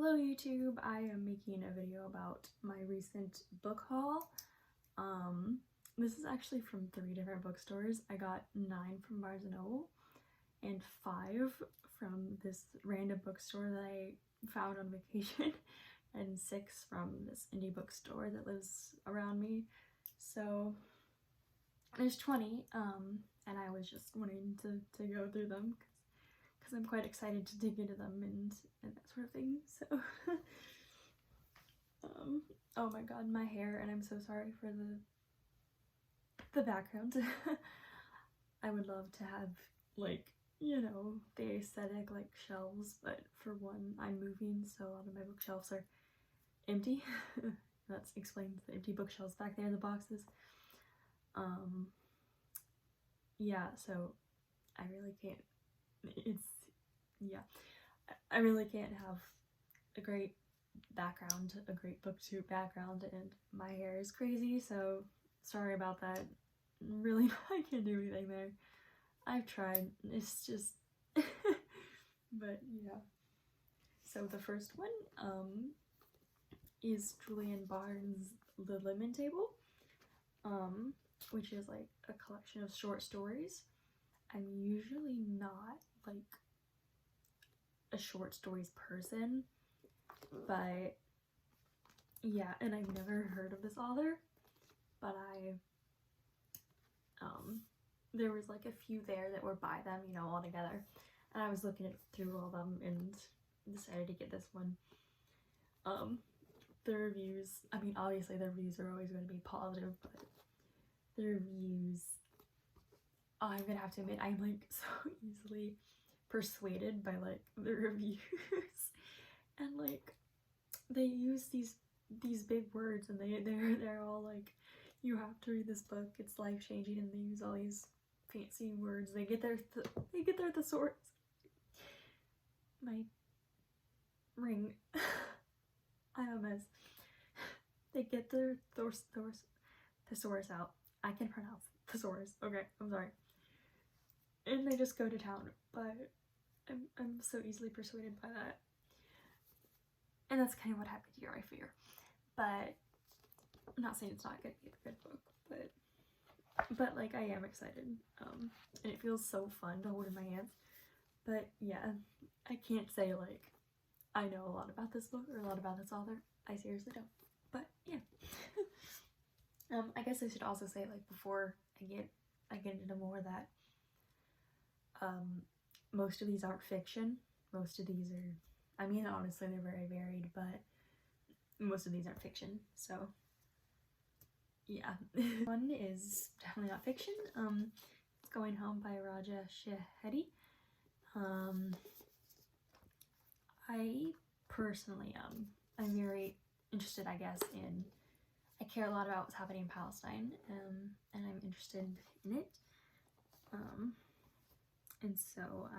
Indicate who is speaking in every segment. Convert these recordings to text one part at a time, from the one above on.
Speaker 1: Hello YouTube, I am making a video about my recent book haul. This is actually from 3 different bookstores. I got 9 from Barnes & Noble and 5 from this random bookstore that I found on vacation and 6 from this indie bookstore that lives around me. So there's 20 and I was just wanting to go through them because I'm quite excited to dig into them and that sort of thing. So oh my god, my hair, and I'm so sorry for the background. I would love to have, like, you know, the aesthetic like shelves, but for one, I'm moving, so a lot of my bookshelves are empty. That explains the empty bookshelves back there in the boxes. Yeah, so I really can't, I really can't have a great background, a great booktube background, and my hair is crazy, so sorry about that. Really, I can't do anything there. I've tried, it's just but yeah. So the first one is Julian Barnes' The Lemon Table, which is like a collection of short stories. I'm usually not like a short stories person, but yeah, and I've never heard of this author, but there was like a few there that were by them, you know, all together, and I was looking through all of them and decided to get this one. The reviews, I mean, obviously the reviews are always going to be positive, but the reviews, I'm gonna have to admit, I'm like so easily persuaded by like the reviews and like they use these big words, and they're all like, you have to read this book, it's life-changing, and they use all these fancy words. They get their thesaurus. My ring. I'm a mess. They get their thesaurus out. I can pronounce thesaurus. Okay, I'm sorry. And they just go to town, but I'm so easily persuaded by that. And that's kind of what happened here, I fear. But I'm not saying it's not gonna be a good book, but like, I am excited. And it feels so fun to hold in my hands. But yeah, I can't say like I know a lot about this book or a lot about this author. I seriously don't. But yeah. I guess I should also say, like, before I get into more, that most of these aren't fiction. Most of these are, I mean, honestly, they're very varied, but most of these aren't fiction, so yeah. One is definitely not fiction. It's Going Home by Raja Sheheti. I personally I'm very interested, I guess, in, I care a lot about what's happening in Palestine, and I'm interested in it, and so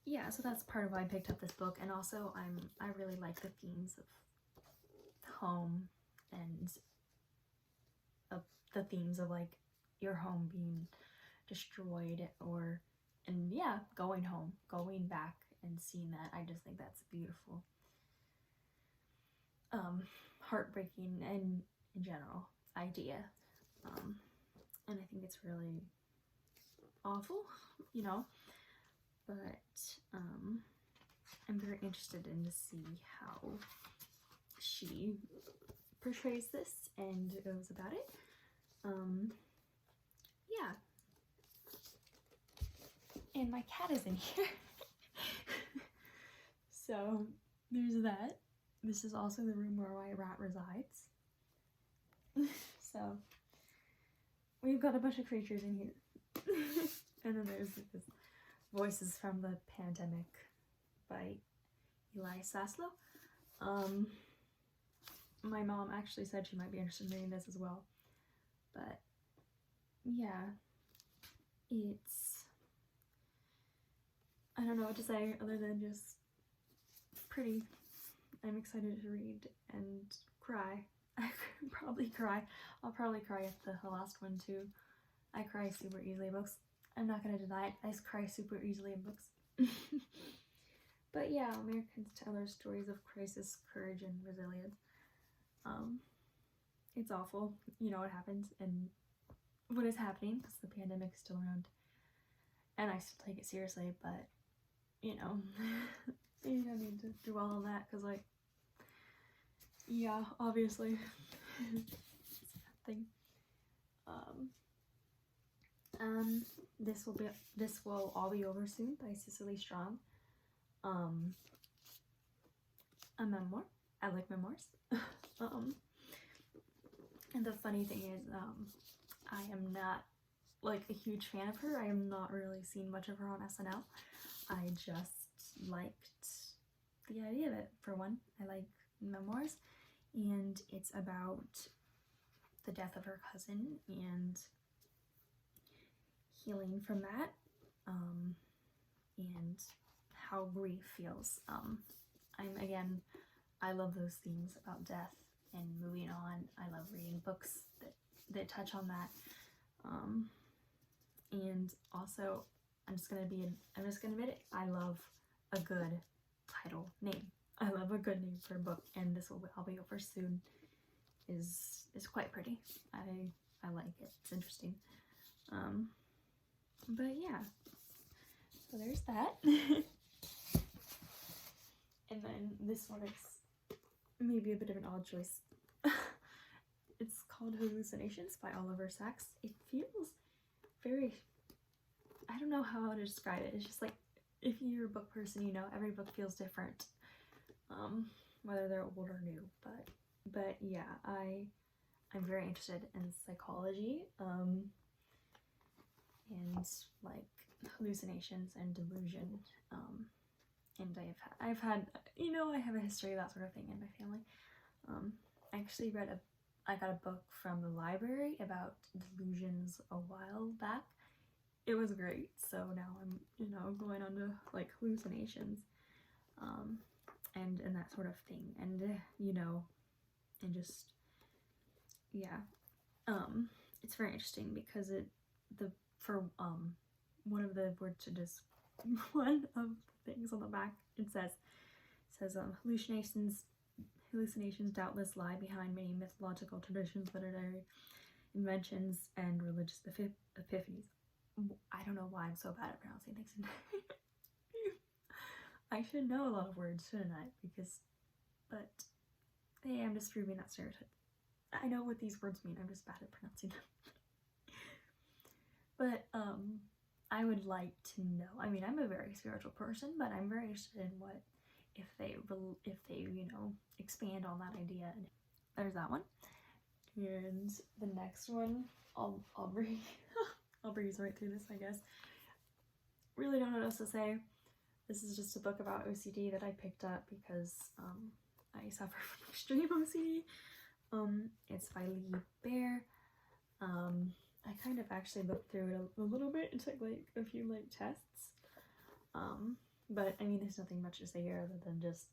Speaker 1: yeah, so that's part of why I picked up this book. And also I really like the themes of home and the themes of like your home being destroyed, and yeah, going home, going back and seeing that. I just think that's beautiful, heartbreaking, and in general idea, and I think it's really awful, you know, but I'm very interested in to see how she portrays this and goes about it. Yeah, and my cat is in here. So there's that. This is also the room where my rat resides. So we've got a bunch of creatures in here. And then there's this Voices from the Pandemic by Eli Saslow. My mom actually said she might be interested in reading this as well. But yeah, it's, I don't know what to say other than just pretty. I'm excited to read and cry. I could probably cry. I'll probably cry at the last one too. I cry super easily in books. I'm not gonna deny it. I cry super easily in books. But yeah, Americans tell their stories of crisis, courage, and resilience. It's awful, you know what happens and what is happening because the pandemic is still around, and I still take it seriously. But you know, you don't need to dwell on that because, like, yeah, obviously, it's a bad thing. This will all be over soon by Cicely Strong. A memoir. I like memoirs. And the funny thing is, I am not like a huge fan of her. I am not really seen much of her on SNL. I just liked the idea of it. For one, I like memoirs, and it's about the death of her cousin and healing from that, and how grief feels. I love those themes about death and moving on. I love reading books that touch on that. And also, I'm just gonna admit it, I love a good title name. I love a good name for a book, and This Will All Be Over Soon is quite pretty. I like it. It's interesting. But yeah, so there's that. And then this one is maybe a bit of an odd choice. It's called Hallucinations by Oliver Sacks. It feels very, I don't know how to describe it. It's just like, if you're a book person, you know, every book feels different, whether they're old or new. But yeah, I'm very interested in psychology, and like hallucinations and delusion, and I've had, you know, I have a history of that sort of thing in my family. I actually I got a book from the library about delusions a while back. It was great. So now I'm, you know, going on to like hallucinations, and that sort of thing, and you know, and just, yeah, it's very interesting because one of the words to just one of the things on the back, it says hallucinations doubtless lie behind many mythological traditions, literary inventions, and religious epiphanies. I don't know why I'm so bad at pronouncing things. I should know a lot of words, shouldn't I? But hey, I'm just proving that stereotype. I know what these words mean, I'm just bad at pronouncing them. But I would like to know, I mean, I'm a very spiritual person, but I'm very interested in what if they you know, expand on that idea. And there's that one. And the next one, I'll breeze I'll breeze right through this, I guess. Really don't know what else to say. This is just a book about OCD that I picked up because I suffer from extreme OCD. It's by Lee Bear. I kind of actually looked through it a little bit and took like a few like tests. But I mean, there's nothing much to say here other than just,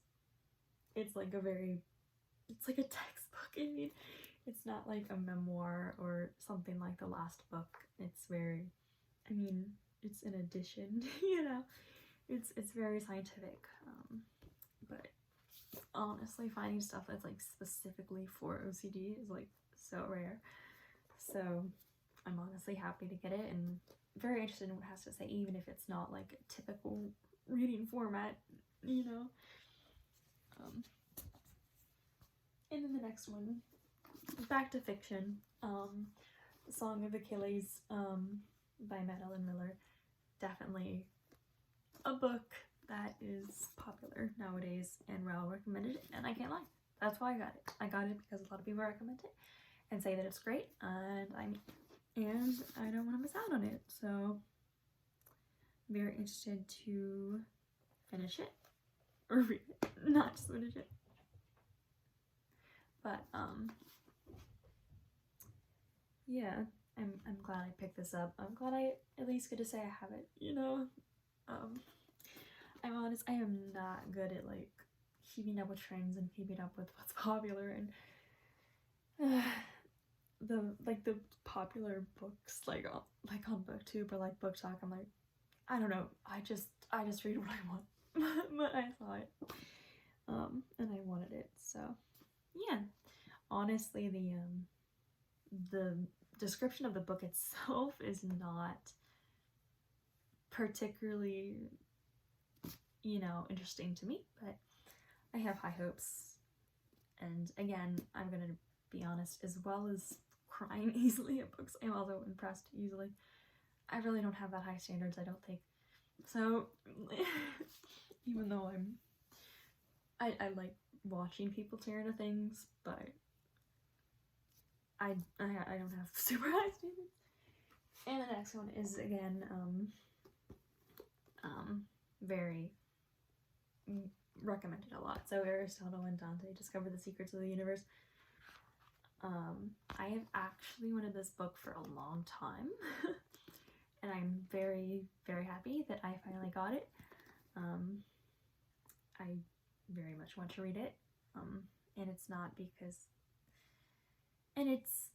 Speaker 1: it's like a textbook. I mean, it's not like a memoir or something like the last book. It's very, I mean, it's an addition, you know, it's very scientific. But honestly, finding stuff that's like specifically for OCD is like so rare. So I'm honestly happy to get it and very interested in what it has to say, even if it's not like a typical reading format, you know. And then the next one, back to fiction, The Song of Achilles, by Madeline Miller. Definitely a book that is popular nowadays and well recommended, and I can't lie, that's why I got it. I got it because a lot of people recommend it and say that it's great, and I don't want to miss out on it, so I'm very interested to finish it, or read it, not just finish it. But yeah, I'm glad I picked this up. I'm glad I at least get to say I have it, you know. I'm honest, I am not good at like keeping up with trends and keeping up with what's popular, and the popular books like on BookTube or like BookTok, I'm like, I don't know, I just read what I want. but I saw it, and I wanted it. So yeah, honestly, the description of the book itself is not particularly, interesting to me, but I have high hopes. And again, I'm gonna be honest, as well as crying easily at books, I'm also impressed easily. I really don't have that high standards, I don't think. So even though I like watching people tear into things, but I don't have super high standards. And the next one is again very recommended a lot. So Aristotle and Dante discover the secrets of the universe. I have actually wanted this book for a long time, and I'm very, very happy that I finally got it. I very much want to read it, and it's not because, and it's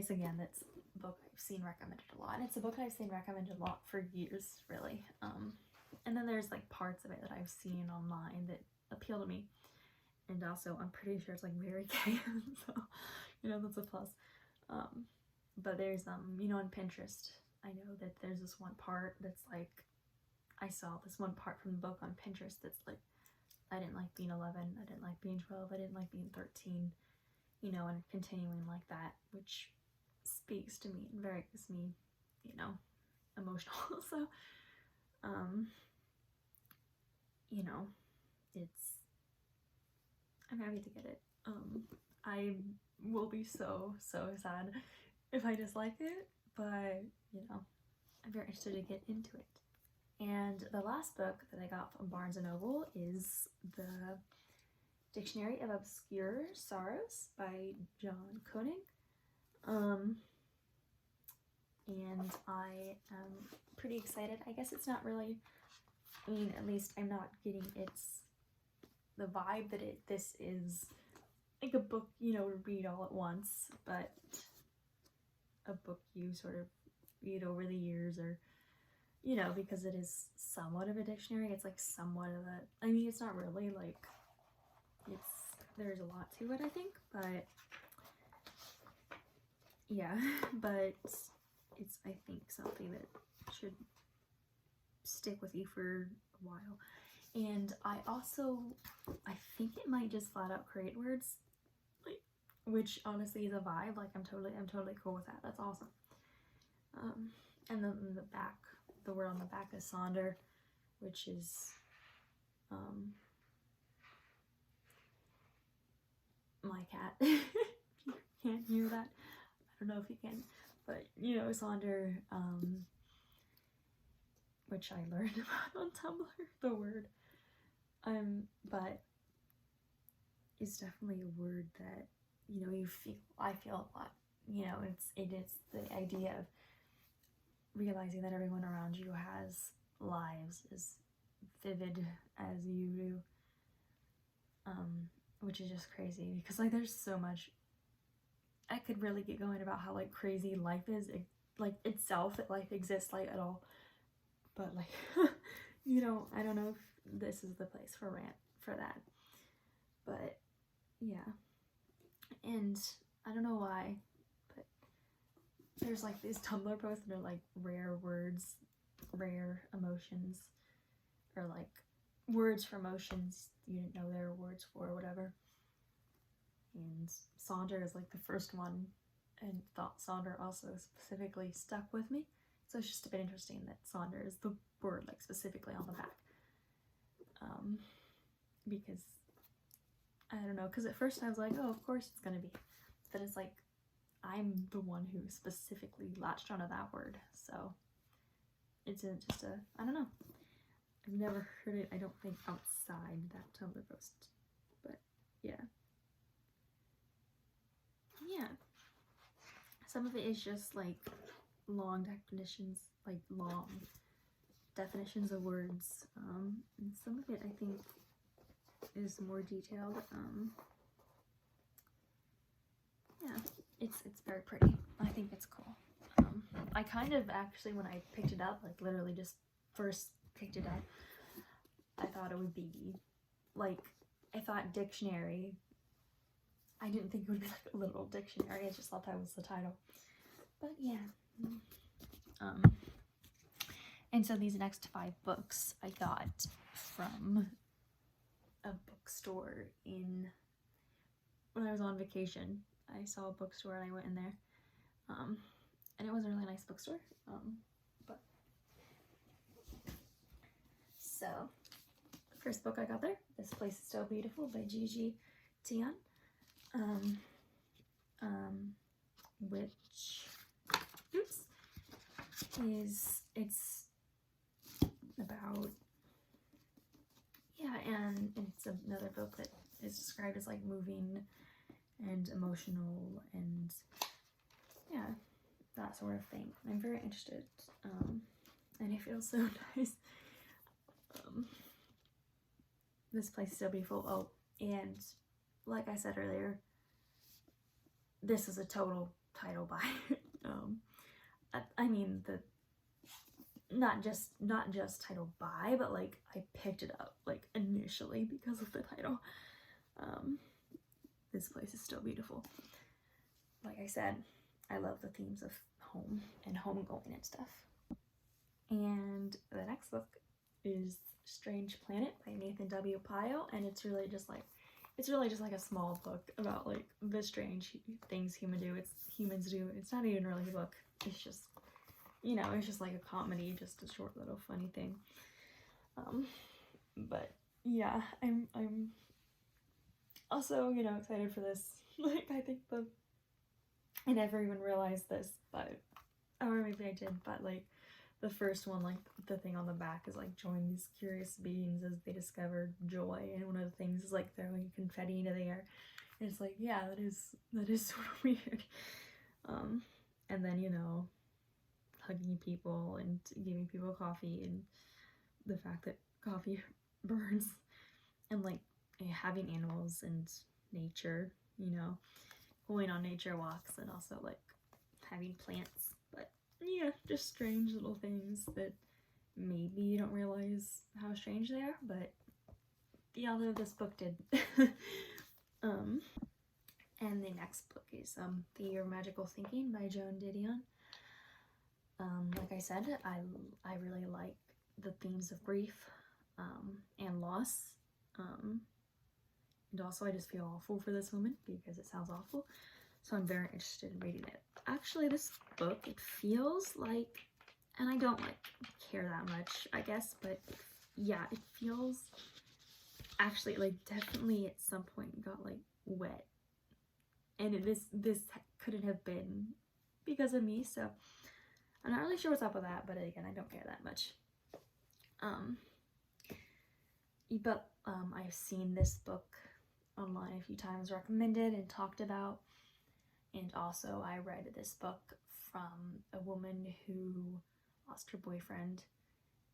Speaker 1: again, that's a book I've seen recommended a lot, and it's a book I've seen recommended a lot for years, really. And then there's like parts of it that I've seen online that appeal to me, and also I'm pretty sure it's like very gay, so that's a plus. But there's on Pinterest, I know that there's this one part that's like, I saw this one part from the book on Pinterest that's like, I didn't like being 11, I didn't like being 12, I didn't like being 13, and continuing like that, which speaks to me and very makes me, emotional. So, I'm happy to get it. I will be so sad if I dislike it, but I'm very interested to get into it. And the last book that I got from Barnes & Noble is the Dictionary of Obscure Sorrows by John Koenig. And I am pretty excited. I guess it's not really, at least I'm not getting the vibe that this is like a book, to read all at once, but a book you sort of read over the years, or because it is somewhat of a dictionary. It's like somewhat of a, it's not really like, there's a lot to it, I think, but yeah, but it's, I think, something that should stick with you for a while. And I think it might just flat out create words, like, which honestly is a vibe. Like, I'm totally cool with that. That's awesome. And then the word on the back is sonder, which is my cat. You can't hear that. I don't know if you can, but sonder, which I learned about on Tumblr, the word. But it's definitely a word that, I feel a lot, it is the idea of realizing that everyone around you has lives as vivid as you do, which is just crazy, because like there's so much, I could really get going about how like crazy life is, like itself, that life exists like at all, but like I don't know if this is the place for that, but yeah. And I don't know why, but there's like these Tumblr posts that are like rare words, rare emotions, or like words for emotions you didn't know there were words for, or whatever. And sonder is like the first one, and thought sonder also specifically stuck with me. So it's just a bit interesting that sonder is the word like specifically on the back. Because I don't know, because at first I was like, oh, of course it's gonna be. But it's like, I'm the one who specifically latched onto that word. So it's just I don't know. I've never heard it, I don't think, outside that Tumblr post. But yeah. Yeah. Some of it is just like long definitions, like long definitions of words. And some of it, I think, is more detailed. Yeah, it's very pretty. I think it's cool. I kind of actually, when I picked it up, like literally just first picked it up, I thought it would be like, I thought dictionary. I didn't think it would be like a literal dictionary. I just thought that was the title. But yeah. And so these next 5 books I got from a bookstore when I was on vacation. I saw a bookstore and I went in there. And it was a really nice bookstore. So, first book I got there, This Place is So Beautiful by Gigi Tian. Which it's about, and it's another book that is described as like moving and emotional and that sort of thing. I'm very interested, and it feels so nice. This Place is So Beautiful. Oh, and like I said earlier, this is a total title buy. I mean, not just title buy, but like I picked it up like initially because of the title. This Place is So Beautiful. Like I said, I love the themes of home and homegoing and stuff. And the next book is Strange Planet by Nathan W. Pyle, and it's really just like a small book about like the strange things humans do. It's not even really a book. It's just, it's just like a comedy, just a short little funny thing. But yeah, I'm also, excited for this. Like, I think I never even realized this, or maybe I did, but like the first one, like the thing on the back is like, join these curious beings as they discover joy, and one of the things is like throwing confetti into the air. And it's like, yeah, that is sort of weird. And then, hugging people and giving people coffee, and the fact that coffee burns, and like having animals and nature, going on nature walks, and also like having plants. But yeah, just strange little things that maybe you don't realize how strange they are, but the author of this book did. And the next book is The Year of Magical Thinking by Joan Didion. Like I said, I really like the themes of grief and loss. And also I just feel awful for this woman because it sounds awful. So I'm very interested in reading it. Actually, this book, it feels like, and I don't like care that much, I guess, but yeah, it feels actually like definitely at some point got like wet. And this couldn't have been because of me, so I'm not really sure what's up with that, but again, I don't care that much. But I've seen this book online a few times recommended and talked about, and also I read this book from a woman who lost her boyfriend,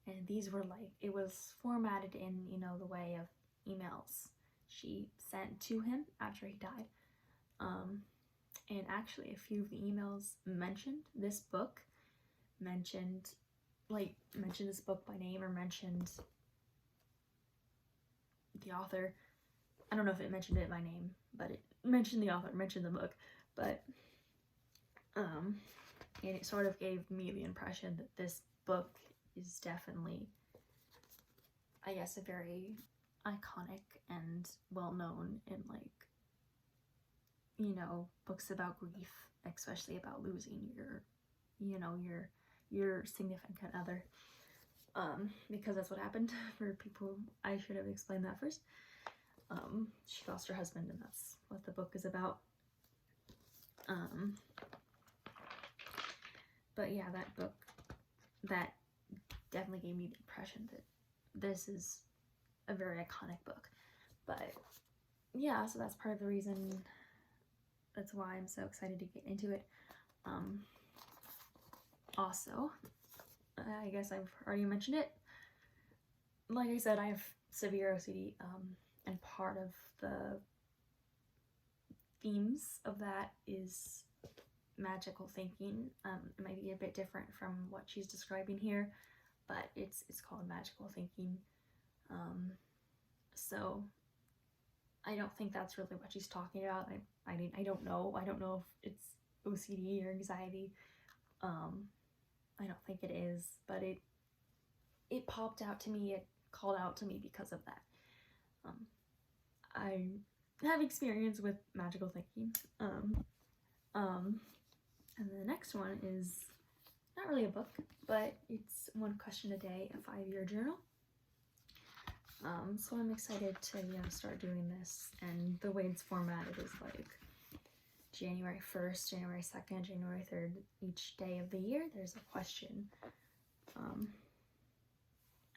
Speaker 1: and these were like, it was formatted in, the way of emails she sent to him after he died. And actually a few of the emails mentioned this book, mentioned this book by name, or mentioned the author. I don't know if it mentioned it by name, but it mentioned the author, mentioned the book. But and it sort of gave me the impression that this book is definitely, I guess, a very iconic and well-known in like, books about grief, especially about losing your significant other, because that's what happened for people. I should have explained that first. She lost her husband, and that's what the book is about. But yeah, that book, that definitely gave me the impression that this is a very iconic book. But yeah, so that's part of the reason, that's why I'm so excited to get into it. Also, I guess I've already mentioned it. Like I said, I have severe OCD, and part of the themes of that is magical thinking. It might be a bit different from what she's describing here, but it's called magical thinking. So I don't think that's really what she's talking about. I mean, I don't know if it's OCD or anxiety. I don't think it is, but it popped out to me, it called out to me because of that. I have experience with magical thinking. And the next one is not really a book, but it's 1 question a day, a 5-year journal. So I'm excited to start doing this, and the way it's formatted is like January 1st, January 2nd, January 3rd, each day of the year there's a question.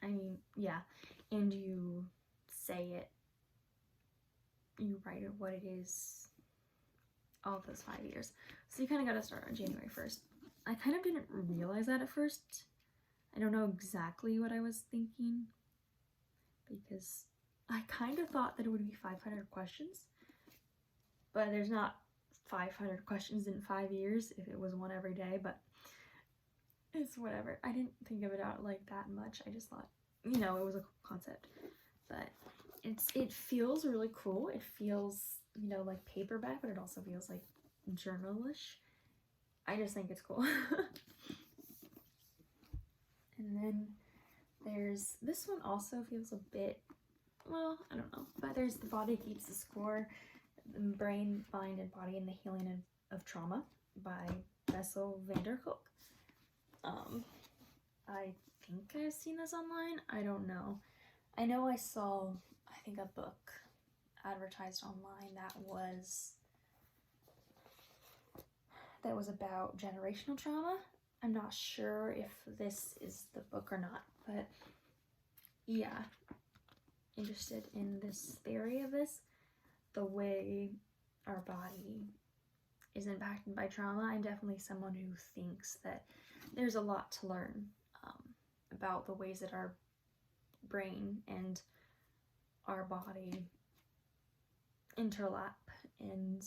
Speaker 1: I mean, yeah, and you say it, you write it what it is all of those 5 years. So you kind of got to start on January 1st. I kind of didn't realize that at first. I don't know exactly what I was thinking, because I kind of thought that it would be 500 questions, but there's not 500 questions in 5 years if it was one every day, but it's whatever. I didn't think of it out like that much. I just thought, it was a concept, but it feels really cool. It feels, like paperback, but it also feels like journalish. I just think it's cool. And then there's this one, also feels a bit, well, I don't know, but there's The Body Keeps the Score, The Brain, Mind, and Body in the Healing of Trauma by Bessel van der Kolk. I think I've seen this online. I don't know. I know I saw, I think, a book advertised online that was about generational trauma. I'm not sure if this is the book or not, but yeah, interested in this theory of this, the way our body is impacted by trauma. I'm definitely someone who thinks that there's a lot to learn about the ways that our brain and our body interlap, and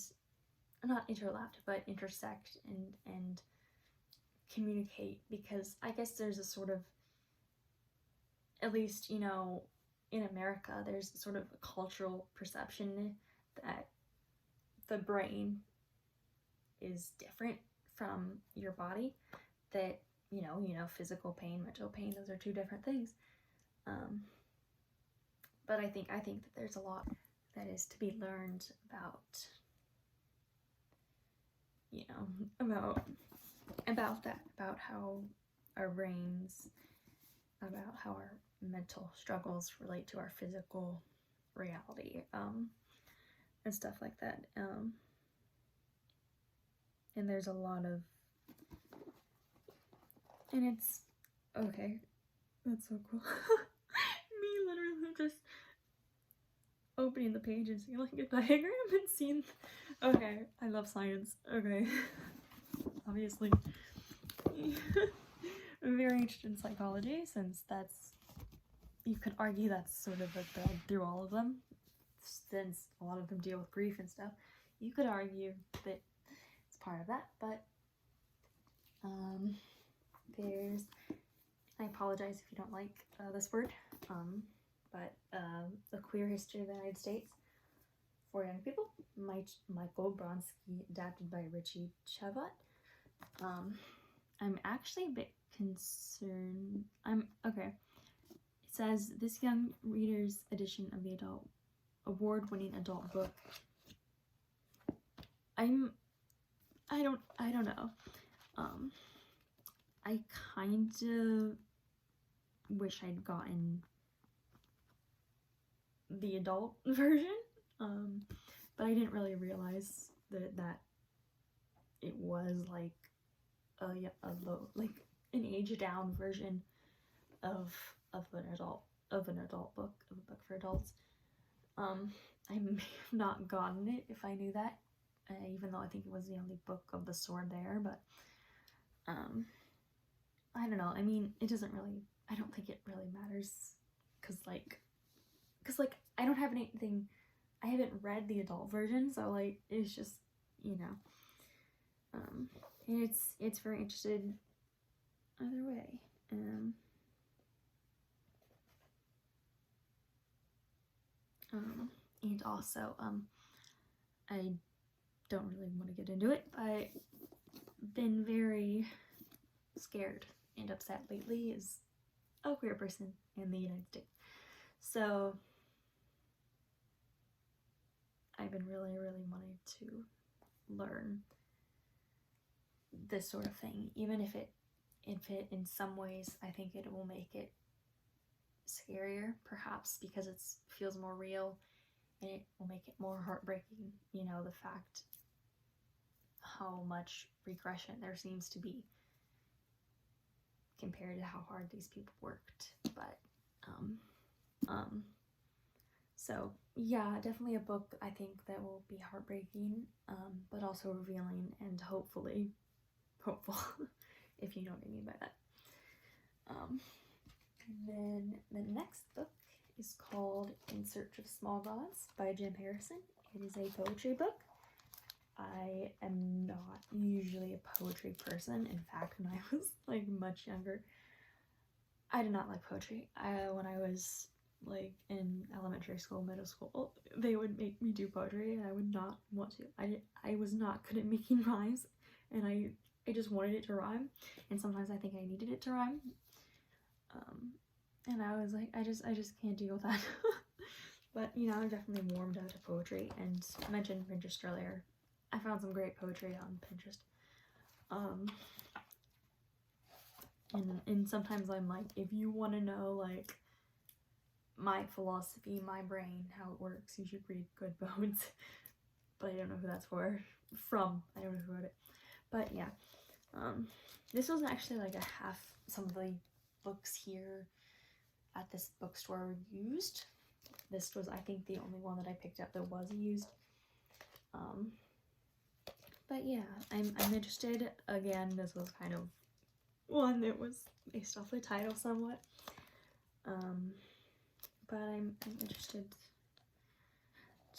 Speaker 1: not interlap, but intersect and communicate, because I guess there's a sort of, at least, in America, there's sort of a cultural perception that the brain is different from your body, that, physical pain, mental pain, those are 2 different things. But I think that there's a lot that is to be learned about, about that, about how our brains, about how our mental struggles relate to our physical reality, and stuff like that. And there's a lot of, and it's, okay, that's so cool. Me literally just opening the page and seeing like a diagram and seeing, okay, I love science, okay. Obviously. I'm very interested in psychology, since you can argue that's sort of a thread through all of them, since a lot of them deal with grief and stuff. You could argue that it's part of that, but I apologize if you don't like this word, but The Queer History of the United States for Young People, Michael Bronski, adapted by Richie Chavat. I'm actually a bit concerned. Okay. It says, this young reader's edition of the award-winning adult book. I don't know. I kind of wish I'd gotten the adult version, but I didn't really realize that it was like like an age down version of an adult book, of a book for adults. I may have not gotten it if I knew that, even though I think it was the only book of the sort there, but I don't know. I mean, it doesn't really, I don't think it really matters, because I don't have anything, I haven't read the adult version, so like, it's just, and it's very interested either way. And also, I don't really want to get into it, but been very scared and upset lately as a queer person in the United States. So I've been really wanting to learn this sort of thing, even if it in some ways I think it will make it scarier, perhaps because it feels more real, and it will make it more heartbreaking, you know, the fact how much regression there seems to be compared to how hard these people worked. But so yeah, definitely a book I think that will be heartbreaking, but also revealing and hopefully hopeful, if you know what I mean by that. Then the next book is called In Search of Small Gods by Jim Harrison. It is a poetry book. I am not usually a poetry person. In fact, when I was like much younger, I did not like poetry. When I was like in elementary school, middle school, they would make me do poetry and I would not want to. I was not good at making rhymes, and I just wanted it to rhyme, and sometimes I think I needed it to rhyme. And I was like, I just can't deal with that. But you know, I definitely warmed up to poetry, and I mentioned Pinterest earlier. I found some great poetry on Pinterest. And sometimes I'm like, if you want to know like my philosophy, my brain, how it works, you should read Good Bones. But I don't know who that's from. I don't know who wrote it. But yeah, this was actually like a half. Some of the books here at this bookstore were used. This was, I think, the only one that I picked up that was used. But yeah, I'm interested. Again, this was kind of one that was based off the title somewhat. But I'm interested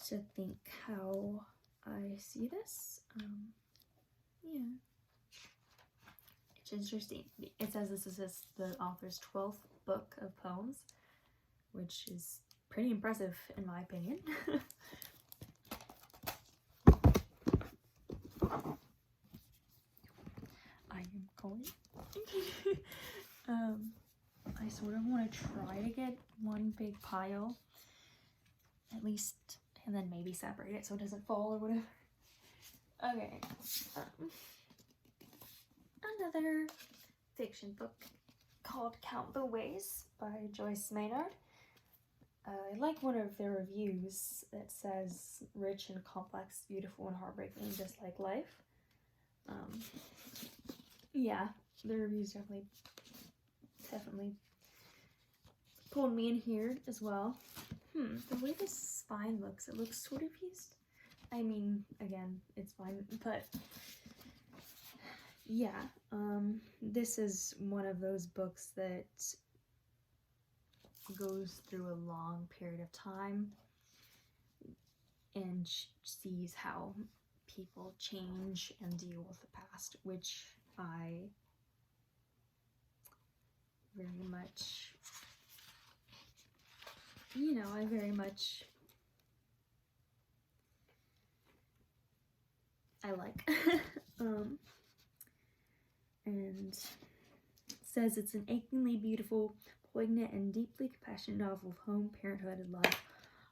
Speaker 1: to think how I see this. Yeah. It's interesting. It says this is the author's 12th book of poems, which is pretty impressive in my opinion. I am going. I sort of want to try to get one big pile, at least, and then maybe separate it so it doesn't fall or whatever. Okay. Another fiction book called Count the Ways by Joyce Maynard. I like one of their reviews that says rich and complex, beautiful and heartbreaking, just like life. Yeah, the reviews definitely pulled me in here as well. The way this spine looks, it looks sort of used. I mean, again, it's fine, but yeah, this is one of those books that goes through a long period of time and sees how people change and deal with the past, which I very much, you know, I like. And it says it's an achingly beautiful, poignant, and deeply compassionate novel of home, parenthood, and love,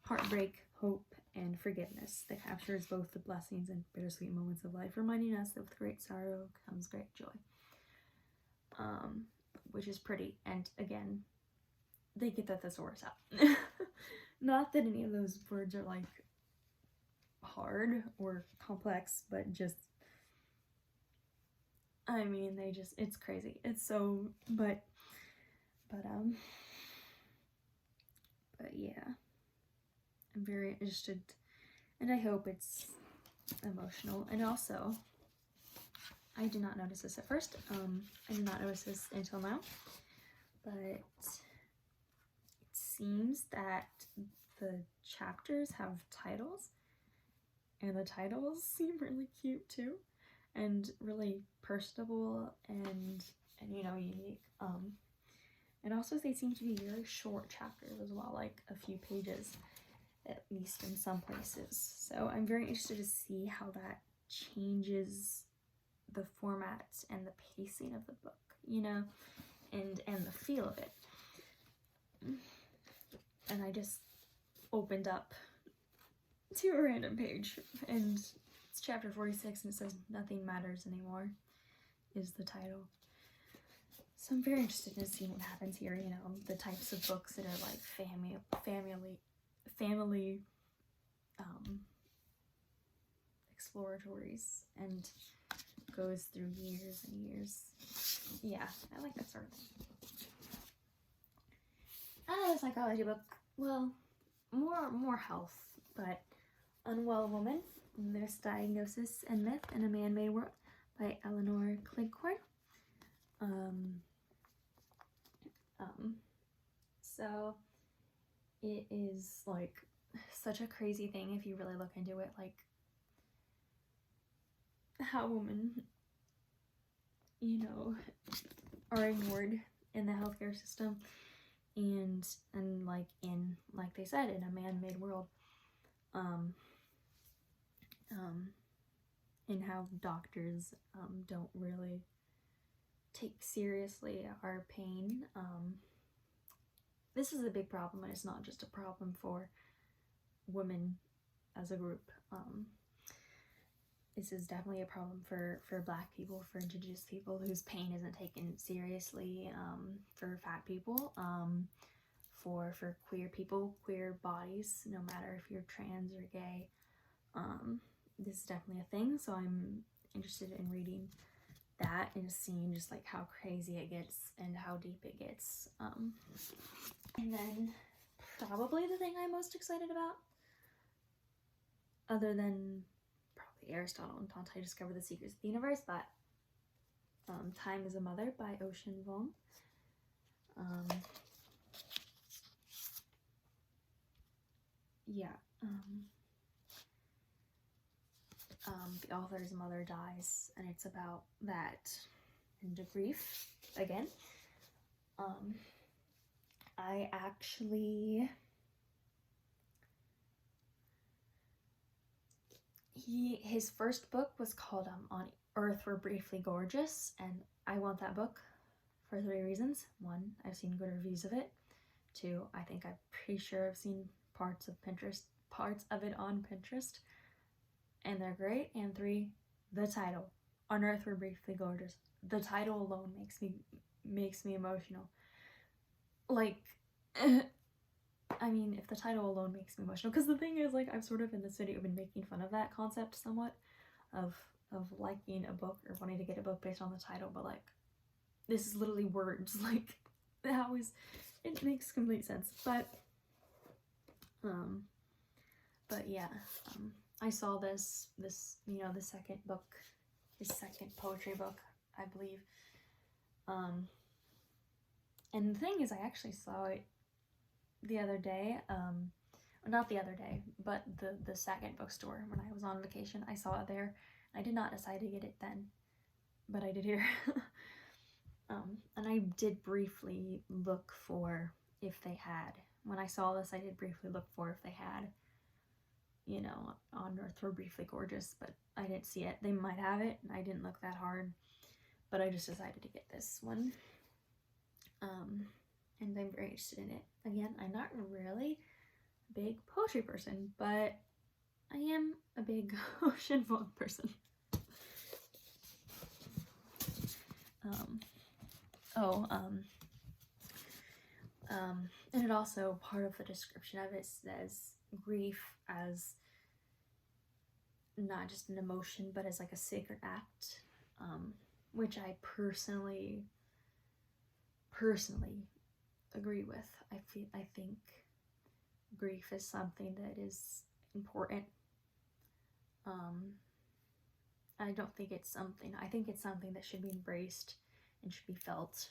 Speaker 1: heartbreak, hope, and forgiveness that captures both the blessings and bittersweet moments of life, reminding us that with great sorrow comes great joy. Which is pretty, and again, they get the thesaurus out. Not that any of those words are like hard or complex, but just, I mean, it's crazy. It's so, but yeah, I'm very interested, and I hope it's emotional. And also, I did not notice this at first. I did not notice this until now, but it seems that the chapters have titles, and the titles seem really cute too, and really personable and you know, unique. And also they seem to be very short chapters as well, like a few pages. least in some places. So I'm very interested to see how that changes the format and the pacing of the book, you know, and the feel of it. And I just opened up to a random page, and it's chapter 46, and it says "Nothing Matters Anymore" is the title. So I'm very interested in seeing what happens here, you know, the types of books that are like family exploratories and goes through years and years. Yeah, I like that sort of thing. Another psychology book, well, more health, but Unwell Woman, Misdiagnosis and Myth in a Man-Made World by Eleanor Clinkhorn. So it is like such a crazy thing if you really look into it, like how women, you know, are ignored in the healthcare system, and like in, like they said, in a man-made world, and how doctors don't really take seriously our pain. This is a big problem, and it's not just a problem for women as a group. This is definitely a problem for Black people, for Indigenous people whose pain isn't taken seriously, for fat people, for queer people, queer bodies, no matter if you're trans or gay. This is definitely a thing, so I'm interested in reading that and seeing just like how crazy it gets and how deep it gets. And then probably the thing I'm most excited about, other than probably Aristotle and Dante Discover the Secrets of the Universe, but Time is a Mother by Ocean Vuong. The author's mother dies, and it's about that and grief again. I actually, his first book was called On Earth We're Briefly Gorgeous, and I want that book for 3 reasons. 1, I've seen good reviews of it. 2, I'm pretty sure I've seen parts of it on Pinterest, and they're great. And 3, the title, On Earth We're Briefly Gorgeous. The title alone makes me emotional. Like, I mean, if the title alone makes me emotional, because the thing is, like, I've sort of in this video been making fun of that concept somewhat, of liking a book or wanting to get a book based on the title, but like, this is literally words. Like, it makes complete sense. But yeah, I saw this, you know, the second book, his second poetry book, I believe. And the thing is, I actually saw it the other day, not the other day, but the second bookstore when I was on vacation. I saw it there. I did not decide to get it then, but I did here. And I did briefly look for if they had, when I saw this, I did briefly look for if they had, you know, On Earth We're Briefly Gorgeous, but I didn't see it. They might have it, and I didn't look that hard, but I just decided to get this one. And I'm very interested in it. Again, I'm not really a big poetry person, but I am a big Ocean Vuong person. And it also, part of the description of it says grief as not just an emotion, but as like a sacred act, which I personally agree with. I think grief is something that is important. I don't think it's something, I think it's something that should be embraced and should be felt.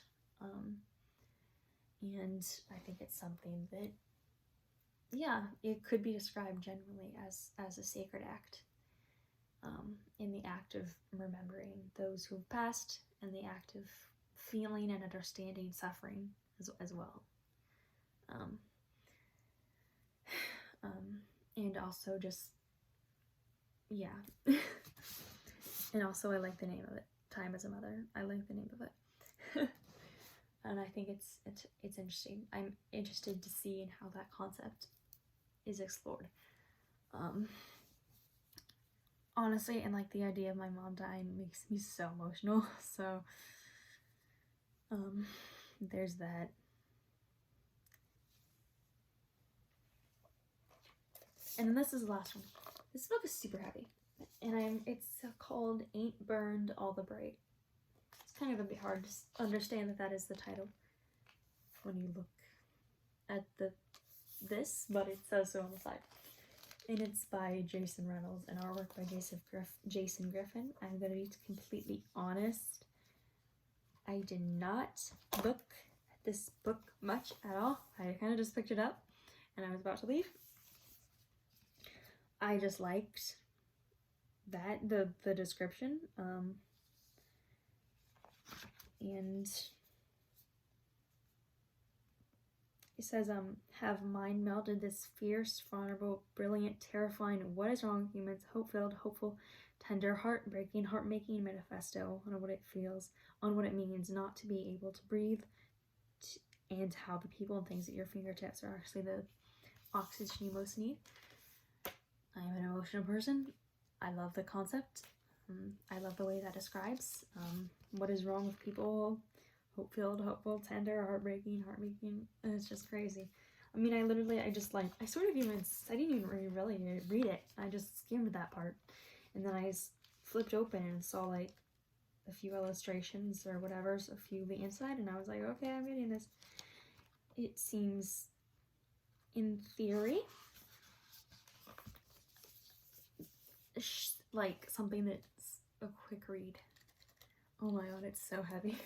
Speaker 1: And I think it's something that, yeah, it could be described generally as a sacred act, in the act of remembering those who have passed, and the act of feeling and understanding suffering as well. also just, yeah. And also I like the name of it, Time as a Mother. I like the name of it. And I think it's interesting. I'm interested to see in how that concept is explored. Honestly, and like the idea of my mom dying makes me so emotional. So there's that. And then this is the last one. This book is super heavy, and it's called Ain't Burned All the Bright. It's kind of a bit hard to understand that is the title when you look at this, but it says so on the side. And it's by Jason Reynolds and artwork by Jason Griffin. I'm gonna be completely honest. I did not look at this book much at all. I kind of just picked it up and I was about to leave. I just liked that, the description, and it says, have mind melded this fierce, vulnerable, brilliant, terrifying, what is wrong with humans, hope-filled, hopeful, tender, heartbreaking, heart-making manifesto on what it feels, on what it means not to be able to breathe, and how the people and things at your fingertips are actually the oxygen you most need. I'm an emotional person. I love the concept. I love the way that describes what is wrong with people. Hope-filled, hopeful, tender, heartbreaking, heart-making. It's just crazy. I mean, I didn't even really read it. I just skimmed that part. And then I flipped open and saw like a few illustrations or whatever, a few of the inside, and I was like, okay, I'm reading this. It seems, in theory, like something that's a quick read. Oh my god, it's so heavy.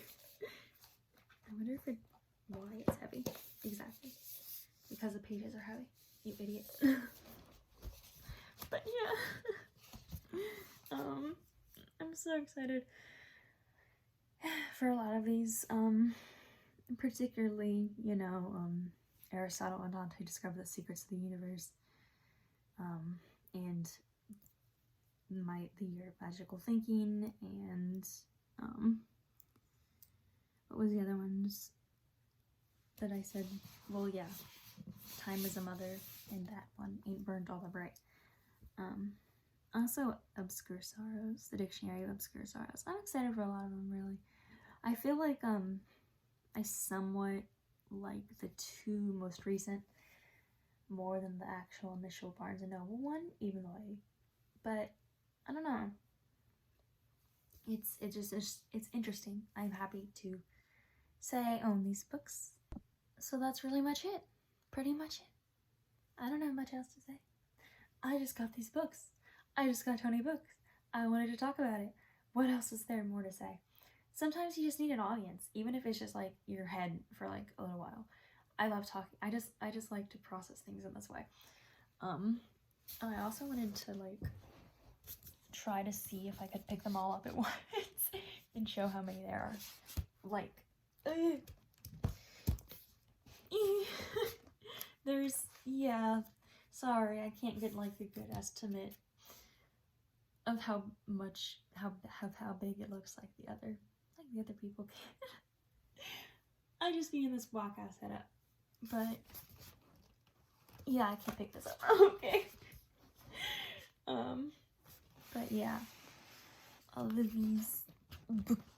Speaker 1: I wonder why it's heavy. Exactly. Because the pages are heavy. You idiot. But yeah. I'm so excited for a lot of these. Particularly, Aristotle and Dante discover the secrets of the universe. And the year of magical thinking, and what was the other ones that I said? Well, yeah, Time as a Mother, and that one, Ain't Burned All the Bright. Also Obscure Sorrows, the Dictionary of Obscure Sorrows. I'm excited for a lot of them, really. I feel like I somewhat like the two most recent more than the actual initial Barnes & Noble one, even though but I don't know. It's interesting. I'm happy to say I own these books. So that's really much it. Pretty much it. I don't have much else to say. I just got these books. I just got 20 books. I wanted to talk about it. What else is there more to say? Sometimes you just need an audience, even if it's just like your head for like a little while. I love talking. I just like to process things in this way. I also wanted to like try to see if I could pick them all up at once and show how many there are. Like, there's, yeah, sorry, I can't get like a good estimate of how big it looks like the other people can. I just be in this whack ass setup, but yeah, I can pick this up. Okay. But yeah, all of these books